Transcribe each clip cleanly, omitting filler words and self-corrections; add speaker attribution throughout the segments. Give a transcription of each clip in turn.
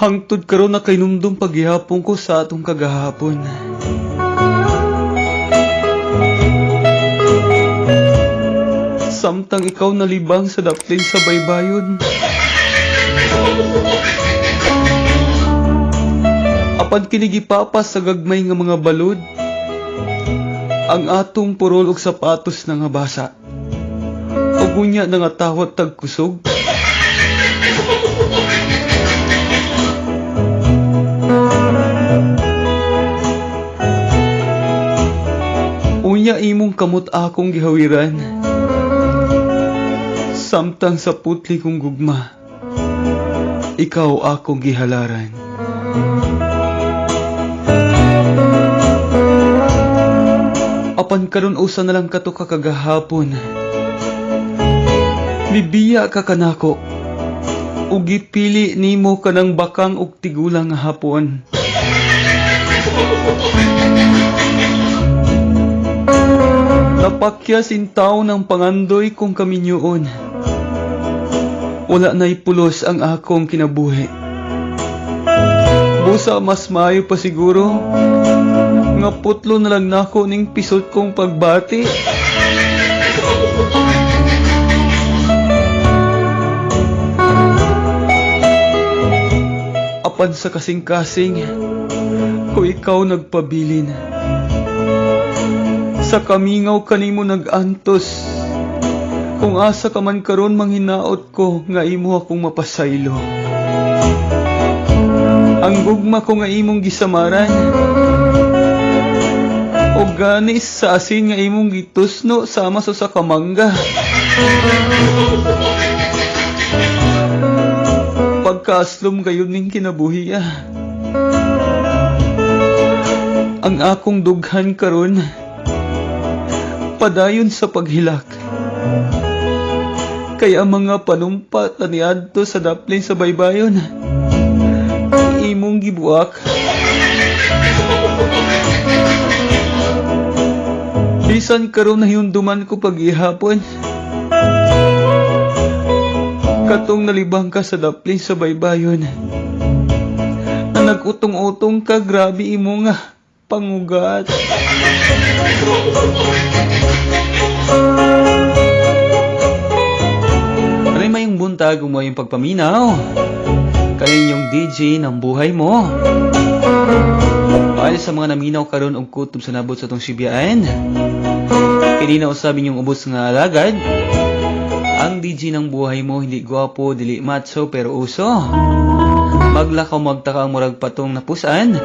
Speaker 1: Hangtod karon na kay numdum paghihapon ko sa atong kagahapon. Samtang ikaw nalibang sa daplin sa baybayon. Apan kinigipapas sa gagmay nga mga balod, ang atong purol og sapatos na nga basa. Ug unya na nga tawat tagkusog. Unya imong kamot akong gihawiran. Samtang sa putli kong gugma, ikaw akong gihalaran. Apan karon usa na lang kato kakagahapon. Bibiya ka kanako. Ug gipili nimo kanang bakang ug tigulang nga hapon. Napakya sintaw ng pangandoy kong kaminyoon. Wala na'y pulos ang akong kinabuhi. Busa mas maayo pa siguro nga putlo na lang nako ning pisot kong pagbati. Apan sa kasing-kasing ko ikaw nagpabilin. Sa kamingaw kanimo nag-antos. Kung asa ka man karon manghinaot ko nga imo akong mapasaylo. Ang gugma ko nga imong gisamaran. O ganis sa asin nga imong gitusno sama sa kamangga. Pagkaaslom gayon ning kinabuhi. Ang akong dughan karon padayon sa paghilak. Kaya mga panumpat na niadto sa daplin sa baybayon, imong gibuak. Bisan karon na hinduman ko paghihapon. Katong nalibang ka sa daplin sa baybayon, na nag-utong-utong ka, grabe imo nga pangugat. Mayong buntag mo yung pagpaminaw. Kayo yung DJ ng buhay mo. Para sa mga naminaw karon og kutob sa nabot sa tong sibiyaan. Kini na usabin yung ubos nga alagad. Ang DJ ng buhay mo hindi gwapo, dili macho pero uso. Maglakaw magtaka ang murag patong napusan,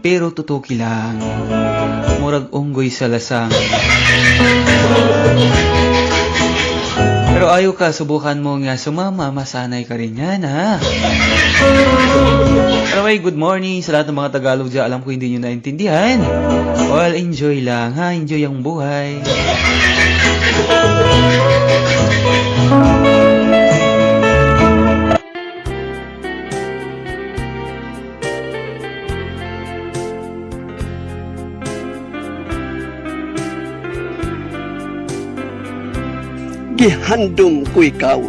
Speaker 1: pero tutuki lang. Murag unggoy sa lasang. Pero ayaw ka, subukan mo nga sumama, masanay ka rin yan, ha? Anyway, good morning sa lahat ng mga Tagalog dyan. Alam ko hindi nyo naintindihan. Well, enjoy lang, ha? Enjoy ang buhay.
Speaker 2: Gihandom ko ikaw.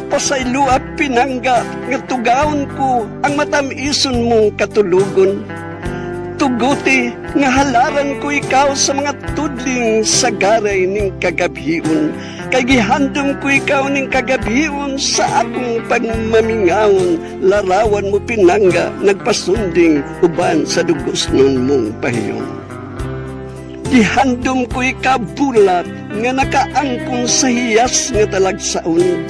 Speaker 2: Pasaylo at pinangga, nga tugawon ko ang matamison mong katulugon. Tuguti nga halaran ko ikaw sa mga tudling sagaray ning kagabhion. Kay gihandom ko ikaw ning kagabhion sa akong pagmamingawon. Larawan mo pinangga, nagpasunding uban sa dugos nun mong pahiyon. Gihandom ko ikaw bulat nga nakaangkong sa hiyas nga talagsaon.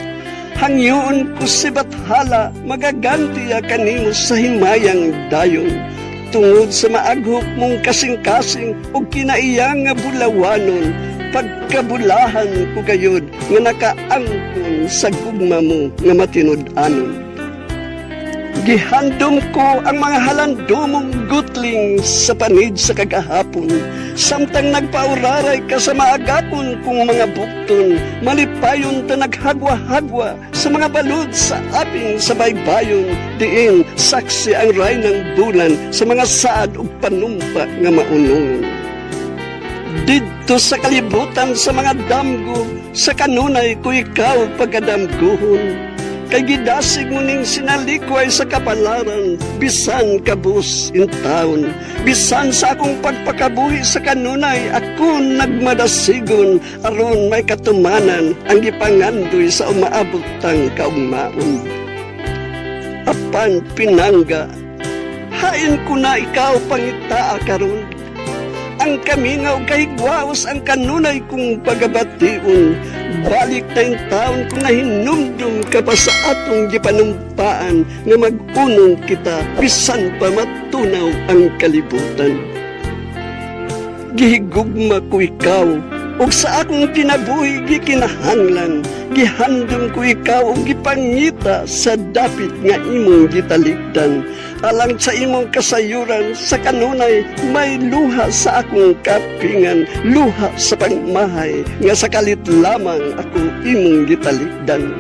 Speaker 2: Hangyoon ko si bathala, magaganti kanimo sa himayang dayon. Tungod sa maaghok mong kasing-kasing o kinaiyang nga bulawanon, pagkabulahan ko gayod nga nakaangkon sa gugma mo nga matinud-anon. Gihandom ko ang mga halandomong gutling sa panid sa kagahapon. Samtang nagpauraray ka sa maagapon kong mga bukton, malipayon ta naghagwa-hagwa sa mga balod sa aping sa baybayon, diin saksi ang ray ng bulan sa mga saad ug panumpa nga maunong. Didto sa kalibutan sa mga damgo, sa kanunay ko ikaw pagkadamguhon. kay gidasig mo ning sinalikway sa kapalaran, bisan kabus in taon, bisan sa akong pagpakabuhi sa kanunay, ako nagmadasigon, aron may katumanan, ang gipangandoy sa umaabot tang kaugmaon. Apan pinangga, hain ko na ikaw pangitaa karon, ang kamingaw kay guwaos ang kanunay kong pagabation. Balik tayong taon kung nahinumdum ka pa sa atong gipanumpaan nga mag-unong kita bisan pa matunaw ang kalibutan. Gihigugma ko ikaw ug sa akong kinabuhi gikinahanglan, gihandom ko ikaw ug gipangita sa dapit nga imong gitalikdan. Alang sa imong kasayuran sa kanunay may luha sa akong kapingan, luha sa pangmahay nga sa kalit lamang ako imong gitalikdan.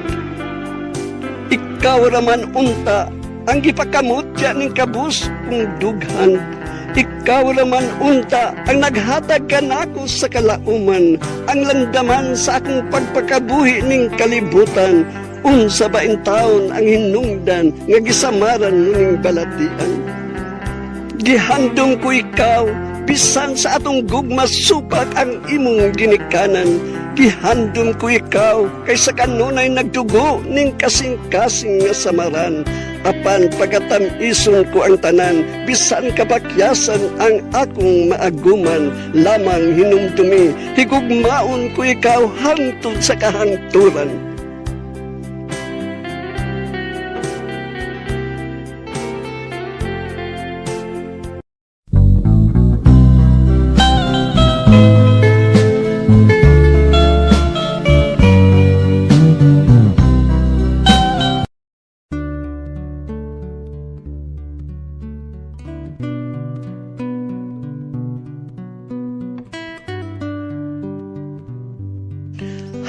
Speaker 2: Ikaw raman unta ang gipakamutya ning kabus kong dughan. Ikaw raman unta ang naghatag kanako sa kalauman, ang landaman sa akong pagpakabuhi ning kalibutan. Unsa ba in taon ang hinungdan nga gisamaran ning balatian. Gihandom ko ikaw bisan sa atong gugma supak ang imong ginikanan. Gihandom ko ikaw kay sa kanunay nagdugo ning kasing-kasing nga samaran. Apan pagatam-ison ko ang tanan, bisan kapakyasan ang akong maaguman, lamang hinumdumi, higugmaon ko ikaw hangtod sa kahangturan.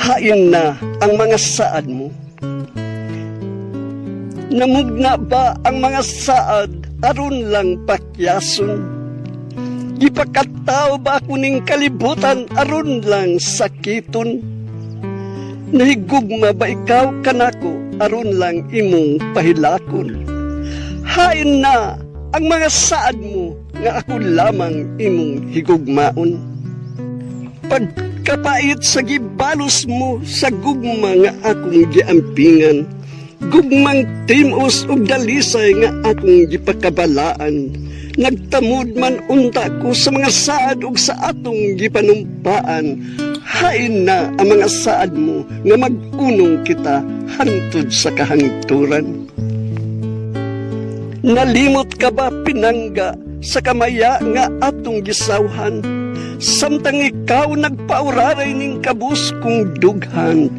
Speaker 2: Hain na ang mga saad mo. Namugna ba ang mga saad aron lang pakyason? Gipakataw ba ako ning kalibutan aron lang sakiton? Nahigugma ba ikaw kanako aron lang imong pahilakon? Hain na ang mga saad mo nga ako lamang imong higugmaon. Pagkapait sa gibalos mo sa gugma nga akong giampingan, gugmang timos ug dalisay nga akong gipakabalaan, nagtamod man unta ko sa mga saad ug sa atong gipanumpaan. Hain na ang mga saad mo nga mag-unong kita hangtod sa kahangturan. Nalimot ka ba pinangga sa kamaya nga atong gisawhan? Samtang ikaw nagpauraray ning kabus kong dughan.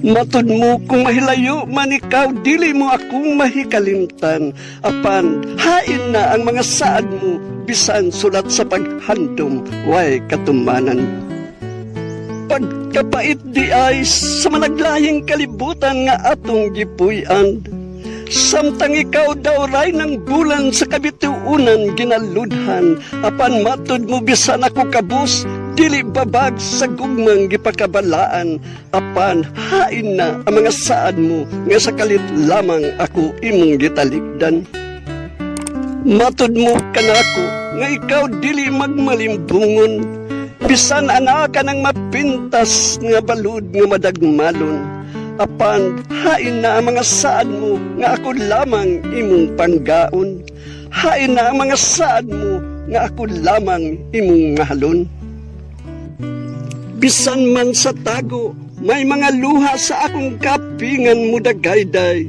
Speaker 2: Matod mo kung mahilayo man ikaw, dili mo akong mahikalimtan. Apan, hain na ang mga saad mo, bisan sulat sa paghandom, way katumanan. Pagkapait di ay sa managlayang kalibutan nga atong gipuy-an. Samtang ikaw daw ray ng bulan sa kabituunan ginaludhan, apan matod mo bisan ako kabus, dili babag sa gugmang gipakabalaan. Apan hain na ang mga saad mo nga sa kalit lamang ako imong gitalikdan. Matod mo kanako nga ikaw dili magmalimbungon, bisan ana ka nang mapintas nga balud nga madagmalon. Apan, hain na ang mga saad mo nga ako lamang imong panggaon. Hain na ang mga saad mo nga ako lamang imong mahalon. Bisan man sa tago, may mga luha sa akong kapingan mo dagayday.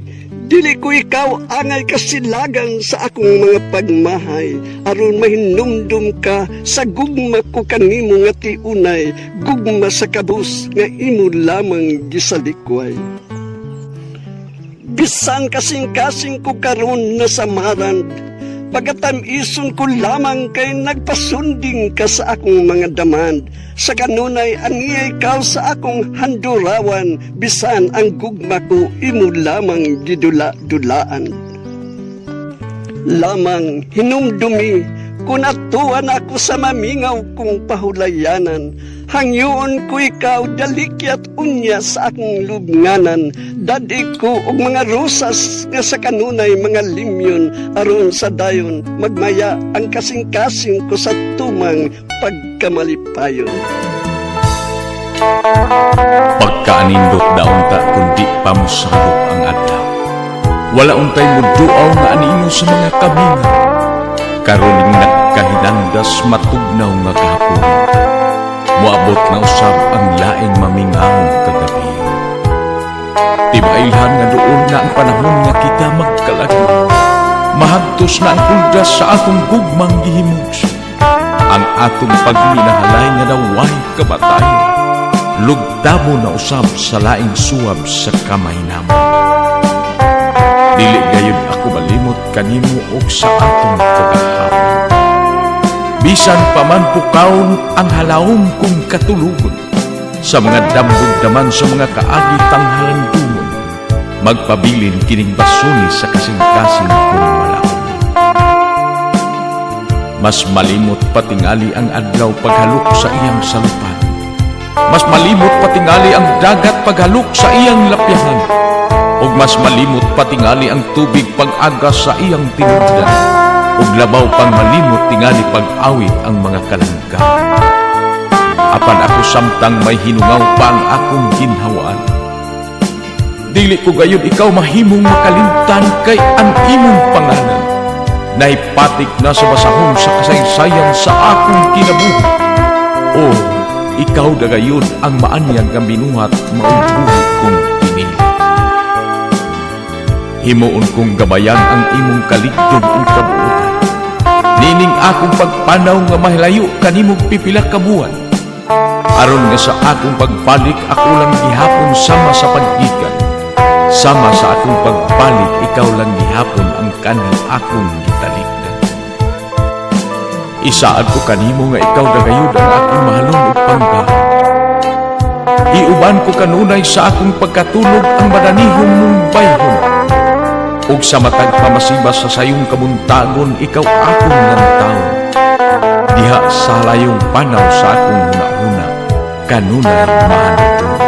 Speaker 2: Dili ko ikaw angay kasilagan sa akong mga pagmahay, aron mahinumdum ka sa gugma ko kanimo nga tiunay, gugma sa kabus nga imo lamang gisalikway. Bisan kasing-kasing ko karon na samaran, pagatam-ison ko lamang kay nagpasunding ka sa akong mga demand. Sa kanunay aniya ikaw sa akong handurawan, bisan ang gugma ko imo lamang gidula-dulaan. Lamang hinumdumi kung atuan ako sa mamingaw kong pahulayanan. Hangyoon ko ikaw, dalikyat unya sa akong lubnganan. Dadi ko og mga rosas nga sa kanunay mga limyon. Aron sa dayon, magmaya ang kasing-kasing ko sa tumang pagkamalipayon.
Speaker 3: Pagkaanindot daon ta kundi pamusabot ang adlaw. Wala untay muduaw nga anino sa mga kamingaw. Karuning nagkahinandas matugnaw nga kahapon. Moabot na usab ang laing mamingawong kagabi. Timailhan nga doon na ang panahon nga kita magkalagi. Mahagtos na ang kuldas sa atong gugmang gihimugs. Ang atong pagminahalay nga naway kabatay. Lugtabo na usab sa laing suwab sa kamay namo. Dili gayud ako malimot kanimo og sa atong kagahapon. Bisan pa man pukawon ang halawong kong katulugon sa mga damdugdaman sa mga kaagitang halandungon, magpabilin kining basuni sa kasing-kasing kong malawon. Mas malimot patingali ang adlaw paghalok sa iyang salupan. Mas malimot patingali ang dagat paghalok sa iyang lapyahan. Ug mas malimot patingali ang tubig pag-agas sa iyang tinubdan. Ug labaw pang malimot tingali pag-awit ang mga kalangga. Apan ako samtang may hinungaw pa ang akong ginhawaan. Dili ko gayud ikaw mahimong makalimtan kay ang imong pangalan. Naipatik na sa basahon sa kasaysayan sa akong kinabuhi. O, ikaw dagayod ang maanyag nga binuhat maubuhi kong pinili. Himuon kong gabayan ang imong kaligdog ug kabuotan. Nining akong pagpanaw nga mahilayo kanimong pipila ka buwan. Aron nga sa akong pagbalik ako lang gihapon sama sa paggikan. Sama sa akong pagbalik ikaw lang gihapon ang kanhing akong gitalikdan. Isaad ko kanimo nga ikaw dagayod ang akong mahalon ug pangbahay. Iuban ko kanunay sa akong pagkatulog ang madanihon mong bayhon. Ug sa matag pamasibas sa sayong kabuntagon, ikaw akong nantaw. Diha sa layong panaw sa akong huna-huna, kanunay mahanapon.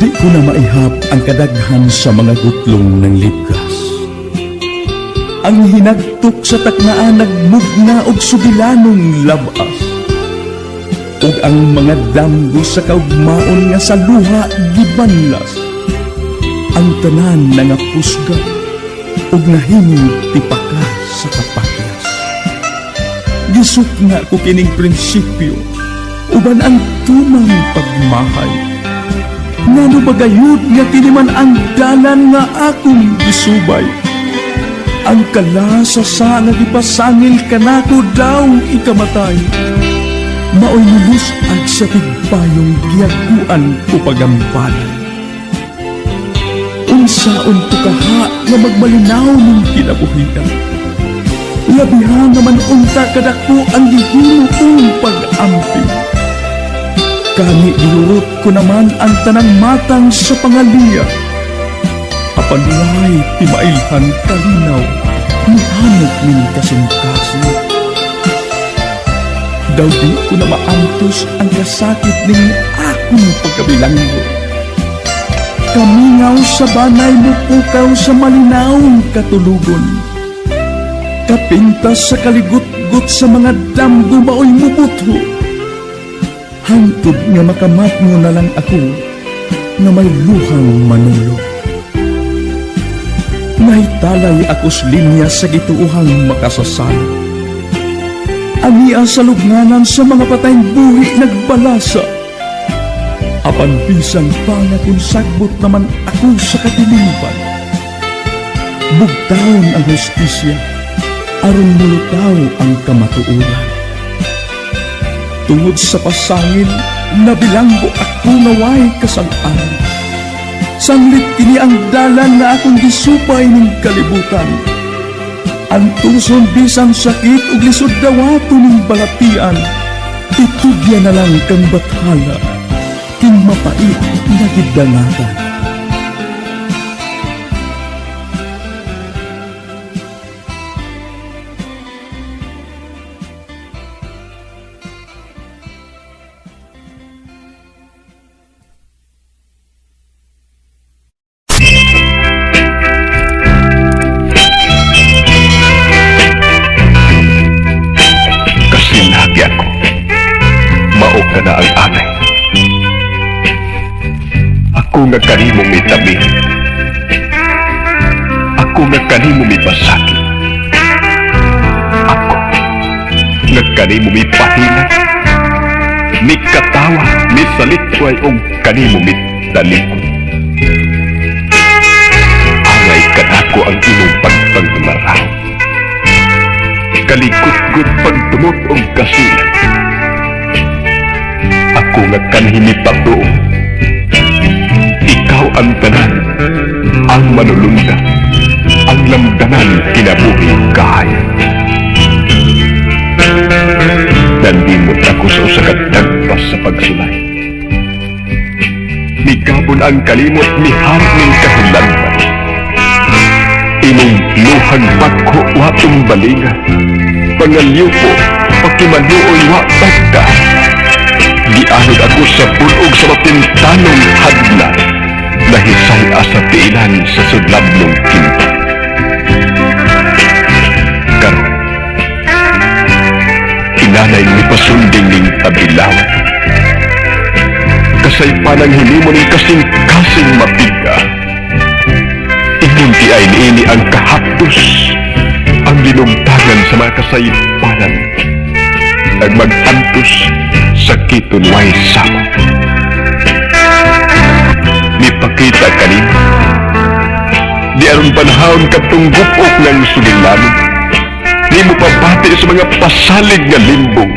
Speaker 4: Di ko na maihap ang kadaghan sa mga gutlong ng libkas. Ang hinagtok sa taknaan nagmugna og subilanong labas. Ug ang mga damgo sa kaugmaon nga sa luha gibanlas. Ang tanan nga pusga ug nahimong tipaka sa kapakyas. Gisukna ko kining prinsipyo uban ang tumang pagmahay. Ngano bagayud nga kiniman ang dalan nga akong gisubay. Ang kalasasa nga gipasangil kanako daw ikamatay. Maoy nilusag sa tigbayong giyaguan ko pagambalan. Unsaon to kaha nga magmalinaw ng kinabuhian. Labihan naman unta kadako ang gihimo kong pag-amping. Kani gilurot ko naman ang tanang matang sa pangaliya. Apan walay timailhan kalinaw, mihanot min kasing-kasing. Daw di ko na maantos ang kasakit ning akong pagkabilanggo. Kamingaw sa banay mo pukaw sa malinawong katulugon. Kapintas sa kaligut-gut sa mga damgo maoy mubutho. Hangtod nga makamat mo na lang ako na may luhang manulog. Nahitalay akos linya sa gituuhang makasasala. Ania sa lugnanan sa mga patayng buhi nagbalasa. Apan bisang pa nga kung sagbot naman ako sa katilipan. Bugtaon ang hustisya, aron mulutaw ang kamatuuran. tungod sa pasangil, nabilanggo ako naway kasang-an. Sanglit kini ang dalan na akong gisupay ng kalibutan. Ang tuson bisang sakit ug lisod dawato ning balatian. Itudya na lang kang bathala, king mapait na gidangatan.
Speaker 5: Kasinagi ako. Mao ka na ang anay. Ako nga kanimo may tabi. Ako nga kanimo may basaki. Ako nga kanimo may pahinat. May katawa, may salitway o kanimo may talikod. Angay ka na ko ang imong pagpagmara. Kalikot-gut pagtumot o kasilan. Ako nga kanhimi pagdoon. Ikaw ang tanan, ang manulunda, ang lamdanan kinabuhi kahaya. Nandimot ako sa usagat nagpas sa pagsulay. Migabon ang kalimot ni Harning kahilanman. Imong luhang pagko watong balinga. Pangalyo po, pakimanuoy wa pagka. Gianod ako sa bulog sa mapintanong hadla. Nahisay asa tiilan sa sudlablong kinta. Karon, inanay ni pasunding ning tabilawan. Kasay pa ng hinimo ning kasing-kasing mapiga. Imunti ay niini ang kahaptos, ang linumtagan sa mga kasaypanan. Nagmagantos sa kiton way sama. Nipakita kanina, di aron panahon katong gupok ng sugilanon. Di mo pabati sa mga pasalig nga limbong,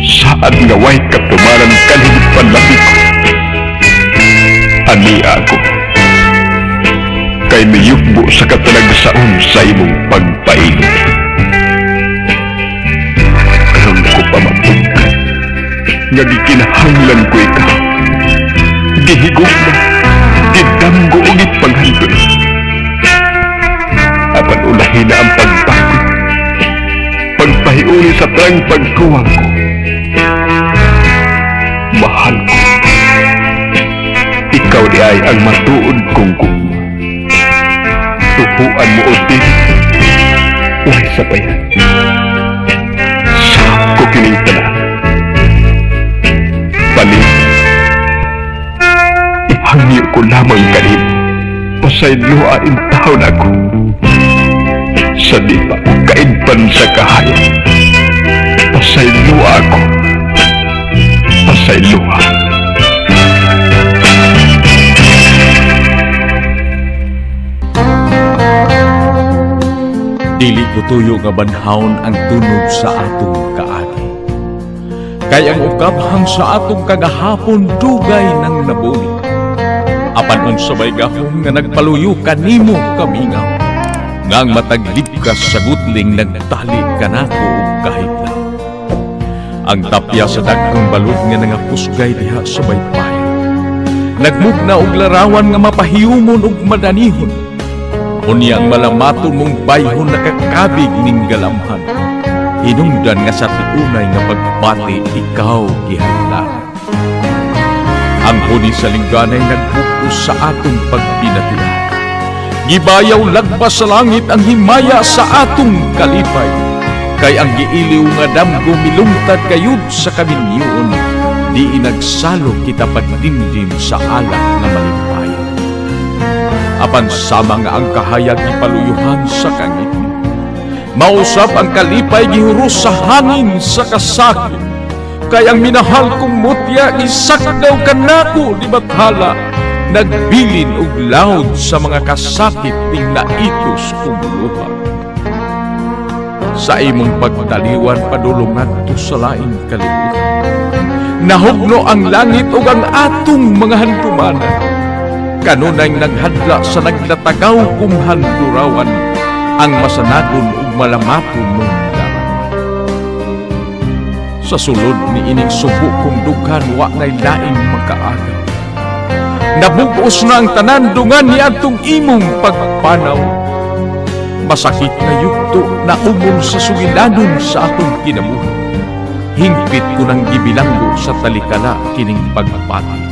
Speaker 5: saad nga way katumaran kanina panlabik ko. Ani ako, kay miyukbo sa katalagsaon sa imong pagpainit. Karon ko pamapugkan, nga gikinahanglan ko ikaw. Gihigog na, gidamgo o gipanghandol. Apan ulahin na ang pagbago, pagpahiuli sa trang pagkuwang ko. Mahal ko, ikaw di ay ang matuod kong gugma. Tupuan mo o din, uhay sa bayan. Sakap ko kining tanan. Palit, ihangyo ko lamang kanin. Pasayloain taon ako. Sa di pa kaidpan sa kahaya. Pasayloa ako. Pasayloa.
Speaker 3: Dili ko tuyo nga banhawon ang tunog sa atong kaagi. Kay ang ukaphang sa atong kagahapon dugay ng nabuli. Apan unsabay gahom nga nagpaluyo kanimo kamingaw. Ngang mataglibkas sa gutling nagtali kanako og kahitlaw. Ang tapya sa daghang balod nga nangapusgay diha sa baybayin. Nagmugna og larawan nga mapahiyumon og madanihon. Unyang malamaton mong bayhon nakakabig ning galamhan. Hinungdan nga sa tiunay nga pagbati ikaw gihanglan. Ang huni sa lingganay nagbukus sa atong pagpinatilan. Gibayaw lagpas sa langit ang himaya sa atong kalipay. Kay ang giiliw nga damgo milungtad kayud sa kaminyoon. Di inagsalo kita pagdindin sa alak nga malimpay. Apan sama nga ang kahayag ipaluyuhan sa kangit. Mausap ang kalipay gihuros sa hangin sa kasakit. Kay ang minahal kong mutya isakdaw kanako di bathala. Nagbilin og laod sa mga kasakit ning naitos kong luha. sa imong pagtaliwan padulungan to sa laing kalibutan. Nahugno ang langit ug ang atong mga handumanan. Kanunay naghadla sa nagtatagaw kung handurawan ang masanagon ug malamaton mong daran. Sa sulod ni ining subo kung dughan wa nay laing makaagaw. Nabugos na ang tanan dungan ni atong imong pagpanaw. Masakit na yugto na umon sa sugilanon sa atong kinabuhi. Hingpit ko ng gibilanggo sa talikala kining pagpati.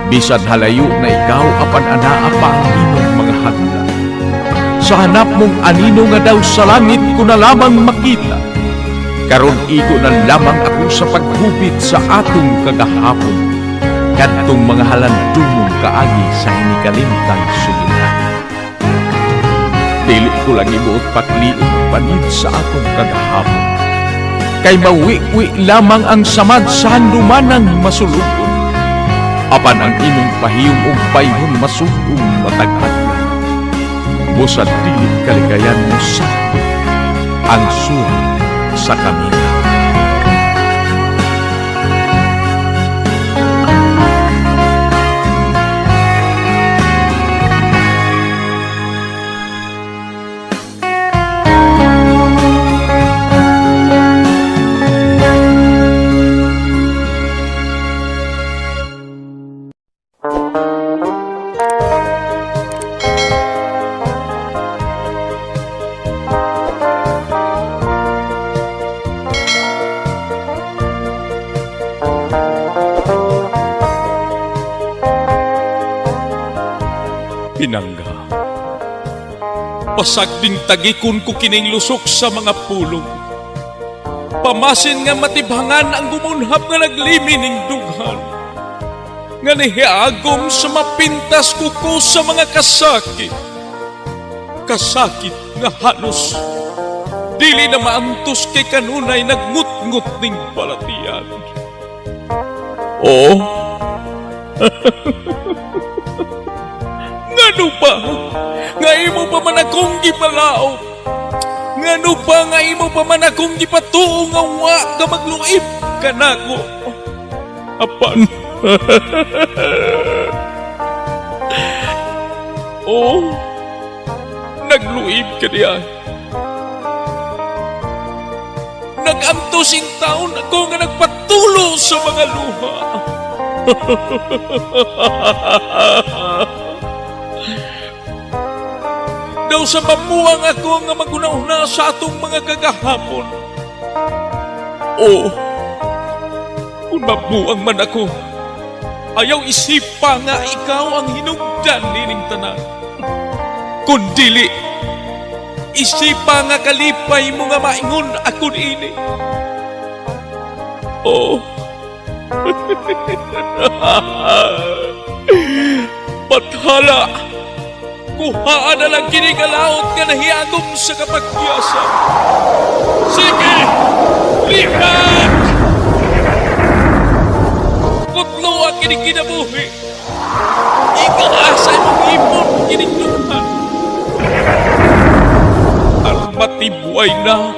Speaker 3: Bisan halayo na ikaw apan anaa pa ang imong mga hadla. Sa hanap mong anino nga daw sa langit ko na lamang makita. Karon igo na lamang ako sa paghupit sa atong kagahapon. Kadtong mga halandumong kaagi sa hinikalimtang sugilan. Dili ko lang ibuot patliong panid sa atong kagahapon. Kay mawi-wi lamang ang samad sa handumanang masulugon. Apan ang imong pahiyong ug bayhon masugong matag-adlaw. Busad dili kaligayan mo sa ang suha sa kamina.
Speaker 6: Pinangga, pasag ding tagikon ko kining lusok sa mga pulong. Pamasin nga matibhangan ang gumunhap nga naglimi ning dughan. Nga nihiagom sa mapintas kuko sa mga kasakit. Kasakit nga halos dili na maantos kay kanunay nagngut-ngut ning balatian. Oh, ngano pa? Nga imo pa man akong gipalaog. Ngano pa nga imo pa man akong gipatuo nga wa ka magluib ka nako. Apan. Oh, nagluib ka diyan. Nag-amtosing taon ako nga nagpatulo sa mga luha. Daw sa mamuang ako nga magunahuna sa atong mga kagahapon. Oh, kung mabuang man ako, ayaw isipa nga ikaw ang hinungdan nining tanan. Kundili, isipa nga kalipay mo nga maingon ako ini. Oh, bathala, kuhaan na lang kinigalaot nga nahiagom sa kapagpiyasan. Sige, lipat! Kutlo ang kinikinabuhi. Ikaasa mong ipon kinikluhan. Ang matibuay na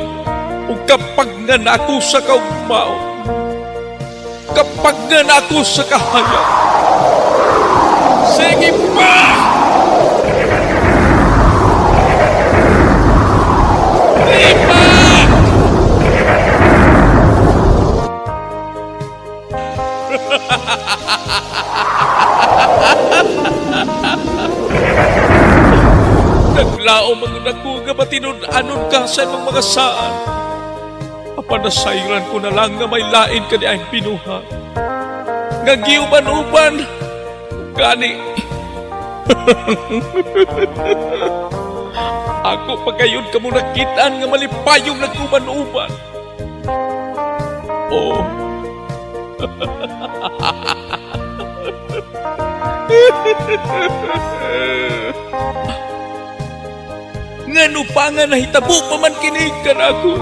Speaker 6: o kapag nga nako sa kaugmao. Kapag nga nako sa kahayag. Sige pa! Lipat! Naglao mga ako nga matinud-anon ka sa imong mga saan. Apanasayran ko na lang nga may lain ka di ay pinuha. Nga giuban-uban, gani. Ako pa kayon ka mo nakitaan nga malipayong nagkuban-uban. Oh. Ngano pa nga nahitabo pa man kinig ka na ako.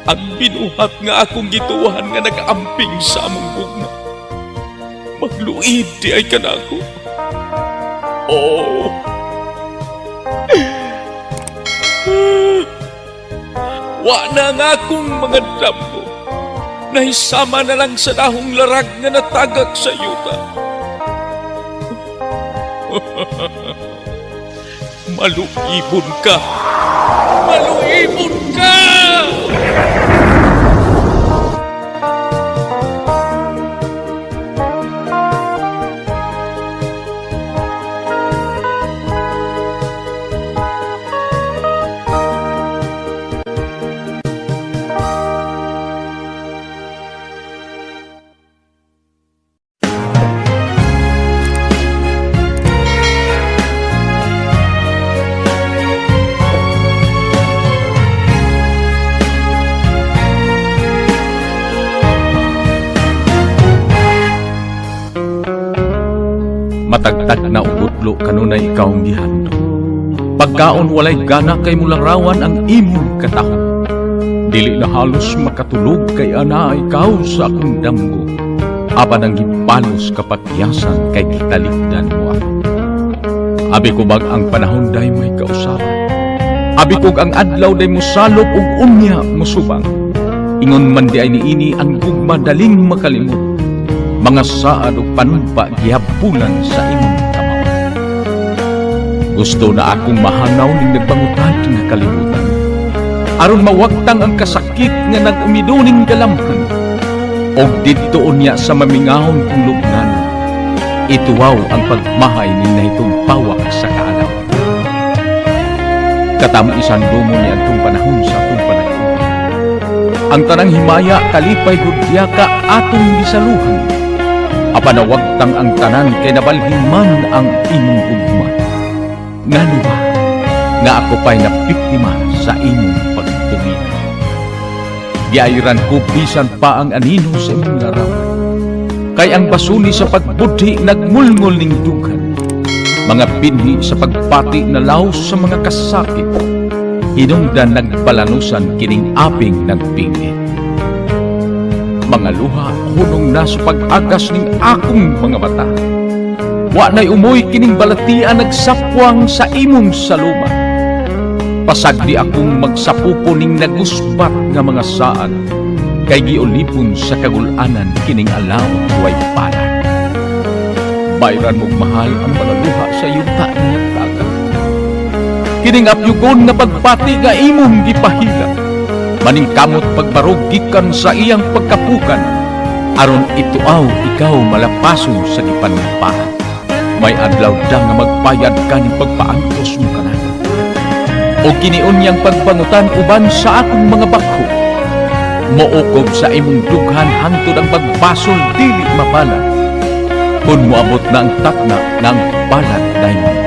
Speaker 6: Ang binuhat nga akong gituhan nga nag-amping sa among gugma. magluid di ay kanako. Oh. Wa na nga akong mga damgo. Nahisama na lang sa dahong larag nga natagak sa yuta. Maluibon ka! Maluibon ka!
Speaker 3: Matagtag na ubutlo kanunay ikaw ang gihandom. Pagkaon walay gana kay mularawan ang imong katahon. Dili na halos makatulog kay ana ikaw sa akong damgo. Apan ang gibalos kapatyasan kay gitalikdan mo ako. Abi ko bag ang panahon day may kausaban. Abi kog ang adlaw day mosalop ug unya musubang. Ingon man di ay niini ang gugma daling makalimot. Mga saad o panumpa gihabulan sa imong kamao. Gusto na akong mahanaw ning nagbangutan na kalibutan. Aron mawagtang ang kasakit nga nag-umiduning galamhan. Og didtoon niya sa mamingahon kong lubnan. Ituwaw ang pagmahay ning nahitong pawak sa kaalaw. Katamisan dumo niya atong panahon sa atong panahon. Ang tanang himaya kalipay gudya ka atong gisaluhan. Apanawagtang ang tanan kay nabalhin man ang imong ugma. Ngano ba nga ako pa'y napiktima sa imong pagtugihan? Giayran ko bisan pa ang anino sa imong larawan. Kay ang basuni sa pagbudhi nagmulngol ning dughan. Mga pinhi sa pagpati na laos sa mga kasakit. Hinungdan nagpalanusan kining aping nagpingit. Mga luha hunong na sa pag-agas ning akong mga mata. Wa na'y umoy kining balatian nagsapwang sa imong saluma. Pasagdi akong magsapupo ning naguspat nga mga saan. Kay giulipon sa kagulanan kining alaw way palad. Bayran mong mahal ang mga luha sa yuta nga nagtagat. Kining apyugon nga pagpati nga imong gipahila. Maningkamot pagbarog gikan sa iyang pagkapukan. Aron ituaw ikaw malapason sa gipanlipahan. May adlaw da nga magpayad ka ni pagpaantos mo kanan. O giniunyang pagbangutan uban sa akong mga bakho. Mookob sa imong dughan hangtod ang pagbasol dili mapalad. Kung moabot na ang takna ng palad na imong